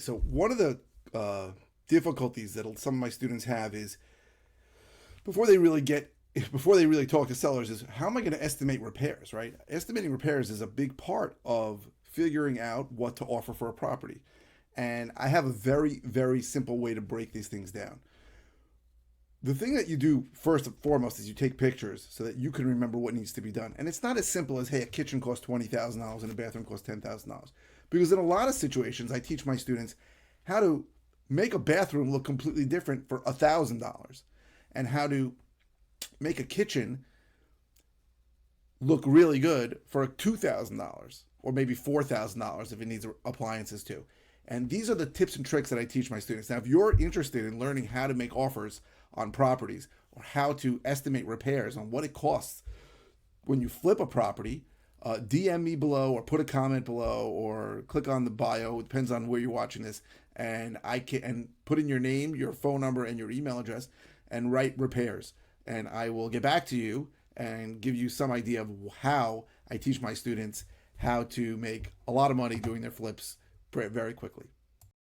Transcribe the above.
So one of the difficulties that some of my students have is before they really get before they really talk to sellers is how am I going to estimate repairs, right? Estimating repairs is a big part of figuring out what to offer for a property. And I have a very, very simple way to break these things down. The thing that you do first and foremost is you take pictures so that you can remember what needs to be done. And it's not as simple as, hey, a kitchen costs $20,000 and a bathroom costs $10,000. Because in a lot of situations, I teach my students how to make a bathroom look completely different for $1,000 and how to make a kitchen look really good for $2,000 or maybe $4,000 if it needs appliances too. And these are the tips and tricks that I teach my students. Now, if you're interested in learning how to make offers on properties or how to estimate repairs on what it costs when you flip a property, DM me below or put a comment below or click on the bio. It depends on where you're watching this. And I can put in your name, your phone number, and your email address and write repairs. And I will get back to you and give you some idea of how I teach my students how to make a lot of money doing their flips very quickly.